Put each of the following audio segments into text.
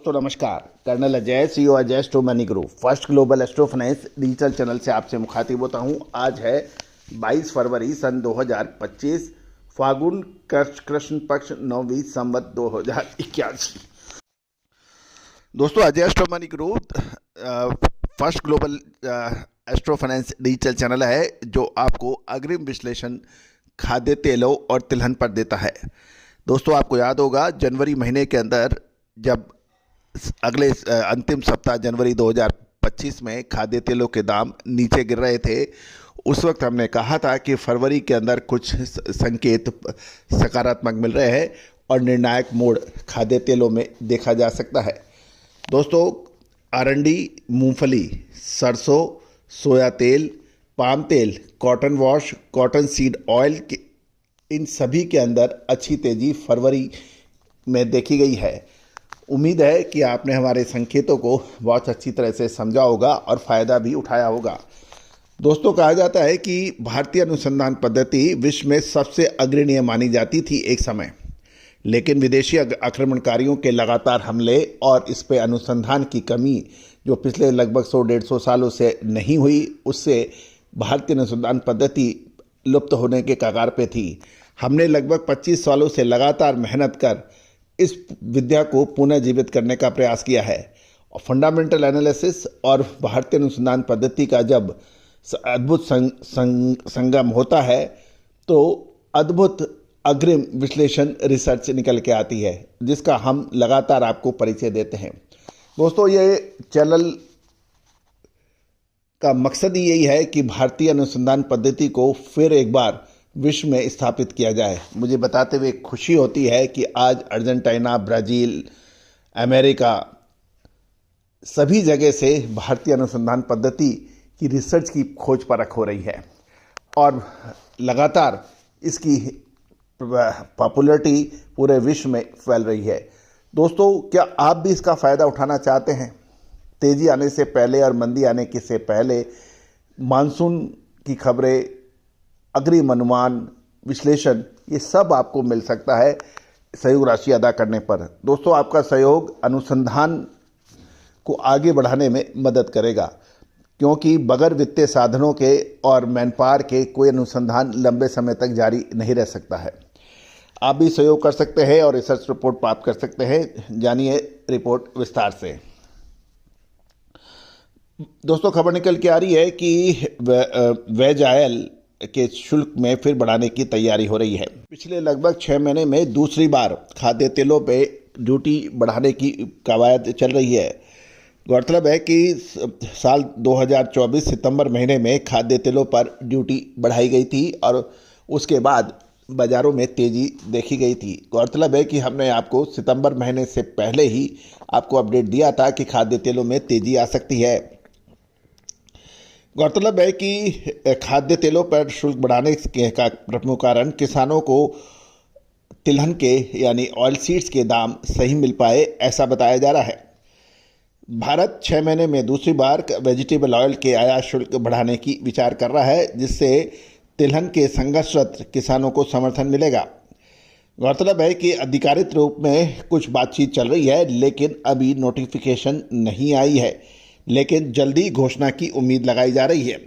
दोस्तों नमस्कार। Colonel Ajay, CEO Ajay astro money group first global astro finance digital channel से आपसे मुखातिब होता हूं। आज है 22 फरवरी सन 2025, फागुन कृष्ण पक्ष 9वीं संवत 2081। दोस्तों Ajay astro money group first global astro finance digital channel है जो आपको अग्रिम विश्लेषण खाद्य तेलों और तिलहन पर देता है। दोस्तों आपको याद होगा जनवरी महीने के अंदर जब अगले अंतिम सप्ताह जनवरी 2025 में खाद्य तेलों के दाम नीचे गिर रहे थे, उस वक्त हमने कहा था कि फरवरी के अंदर कुछ संकेत सकारात्मक मिल रहे हैं और निर्णायक मोड़ खाद्य तेलों में देखा जा सकता है। दोस्तों अरंडी, मूंगफली, सरसों, सोया तेल, पाम तेल, cotton wash, cotton seed oil के इन सभी के अंदर अच्छी तेजी फरवरी में देखी गई है। उम्मीद है कि आपने हमारे संकेतों को बहुत अच्छी तरह से समझा होगा और फ़ायदा भी उठाया होगा। दोस्तों कहा जाता है कि भारतीय अनुसंधान पद्धति विश्व में सबसे अग्रणीय मानी जाती थी एक समय, लेकिन विदेशी आक्रमणकारियों के लगातार हमले और इस पे अनुसंधान की कमी जो पिछले लगभग 100-150 सालों से नहीं हुई, उससे भारतीय अनुसंधान पद्धति लुप्त होने के कगार पे थी। हमने लगभग 25 सालों से लगातार मेहनत कर इस विद्या को पुनः जीवित करने का प्रयास किया है। फंडामेंटल एनालिसिस और भारतीय अनुसंधान पद्धति का जब अद्भुत संगम होता है तो अद्भुत अग्रिम विश्लेषण रिसर्च निकल के आती है, जिसका हम लगातार आपको परिचय देते हैं। दोस्तों ये चैनल का मकसद ही यही है कि भारतीय अनुसंधान पद्धति को फिर एक बार विश्व में स्थापित किया जाए। मुझे बताते हुए खुशी होती है कि आज अर्जेंटीना, ब्राज़ील, अमेरिका सभी जगह से भारतीय अनुसंधान पद्धति की रिसर्च की खोज परख हो रही है और लगातार इसकी पॉपुलैरिटी पूरे विश्व में फैल रही है। दोस्तों क्या आप भी इसका फ़ायदा उठाना चाहते हैं? तेज़ी आने से पहले और मंदी आने के से पहले मानसून की खबरें, अग्रिम अनुमान, विश्लेषण, ये सब आपको मिल सकता है सहयोग राशि अदा करने पर। दोस्तों आपका सहयोग अनुसंधान को आगे बढ़ाने में मदद करेगा, क्योंकि बगैर वित्तीय साधनों के और मैनपावर के कोई अनुसंधान लंबे समय तक जारी नहीं रह सकता है। आप भी सहयोग कर सकते हैं और रिसर्च रिपोर्ट प्राप्त कर सकते हैं। जानिए रिपोर्ट विस्तार से। दोस्तों खबर निकल के आ रही है कि वेज ऑयल के शुल्क में फिर बढ़ाने की तैयारी हो रही है। पिछले लगभग 6 महीने में दूसरी बार खाद्य तेलों पे ड्यूटी बढ़ाने की कवायद चल रही है। गौरतलब है कि साल 2024 सितंबर महीने में खाद्य तेलों पर ड्यूटी बढ़ाई गई थी और उसके बाद बाज़ारों में तेज़ी देखी गई थी। गौरतलब है कि हमने आपको सितंबर महीने से पहले ही आपको अपडेट दिया था कि खाद्य तेलों में तेज़ी आ सकती है। गौरतलब है कि खाद्य तेलों पर शुल्क बढ़ाने का प्रमुख कारण किसानों को तिलहन के यानी ऑयल सीड्स के दाम सही मिल पाए, ऐसा बताया जा रहा है। भारत 6 महीने में दूसरी बार वेजिटेबल ऑयल के आयात शुल्क बढ़ाने की विचार कर रहा है, जिससे तिलहन के संघर्षरत किसानों को समर्थन मिलेगा। गौरतलब है कि आधिकारिक रूप में कुछ बातचीत चल रही है, लेकिन अभी नोटिफिकेशन नहीं आई है, लेकिन जल्दी घोषणा की उम्मीद लगाई जा रही है।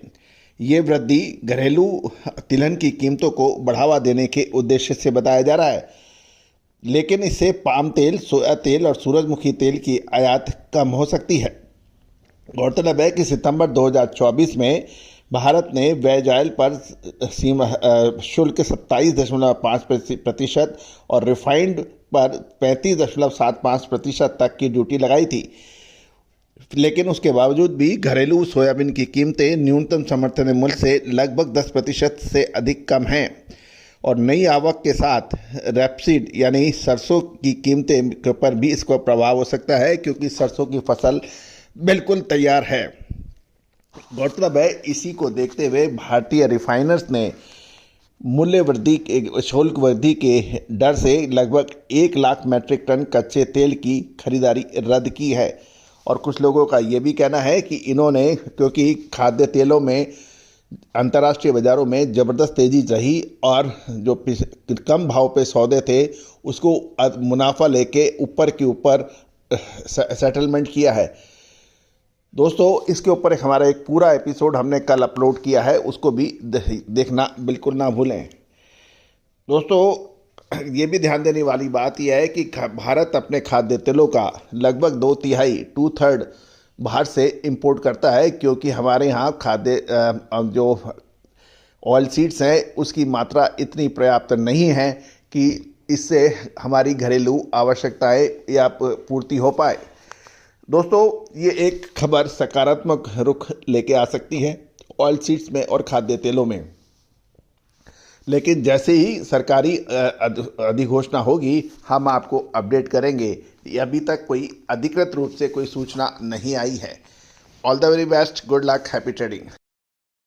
ये वृद्धि घरेलू तिलहन की कीमतों को बढ़ावा देने के उद्देश्य से बताया जा रहा है, लेकिन इससे पाम तेल, सोया तेल और सूरजमुखी तेल की आयात कम हो सकती है। गौरतलब है कि सितंबर 2024 में भारत ने वेज ऑयल पर सीमा शुल्क 27.5% और रिफाइंड पर 35.75% तक की ड्यूटी लगाई थी, लेकिन उसके बावजूद भी घरेलू सोयाबीन की कीमतें न्यूनतम समर्थन मूल्य से लगभग 10% से अधिक कम हैं और नई आवक के साथ रैपसीड यानी सरसों की कीमतें पर भी इसका प्रभाव हो सकता है, क्योंकि सरसों की फसल बिल्कुल तैयार है। गौरतलब है इसी को देखते हुए भारतीय रिफाइनर्स ने मूल्य वृद्धि के शुल्क वृद्धि के डर से लगभग 1 लाख मीट्रिक टन कच्चे तेल की खरीदारी रद्द की है। और कुछ लोगों का ये भी कहना है कि इन्होंने, क्योंकि खाद्य तेलों में अंतर्राष्ट्रीय बाज़ारों में ज़बरदस्त तेज़ी रही और जो कम भाव पे सौदे थे उसको मुनाफा लेके ऊपर के ऊपर सेटलमेंट किया है। दोस्तों, इसके ऊपर हमारा एक पूरा एपिसोड हमने कल अपलोड किया है, उसको भी देखना बिल्कुल ना भूलें। दोस्तों, ये भी ध्यान देने वाली बात यह है कि भारत अपने खाद्य तेलों का लगभग 2/3 2/3 बाहर से इंपोर्ट करता है, क्योंकि हमारे यहाँ खाद्य जो ऑयल सीड्स हैं उसकी मात्रा इतनी पर्याप्त नहीं है कि इससे हमारी घरेलू आवश्यकताएं या पूर्ति हो पाए। दोस्तों, ये एक खबर सकारात्मक रुख लेके आ सकती है ऑयल सीड्स में और खाद्य तेलों में, लेकिन जैसे ही सरकारी अधिघोषणा होगी हम आपको अपडेट करेंगे। अभी तक कोई अधिकृत रूप से कोई सूचना नहीं आई है। All the very best, good luck, happy trading.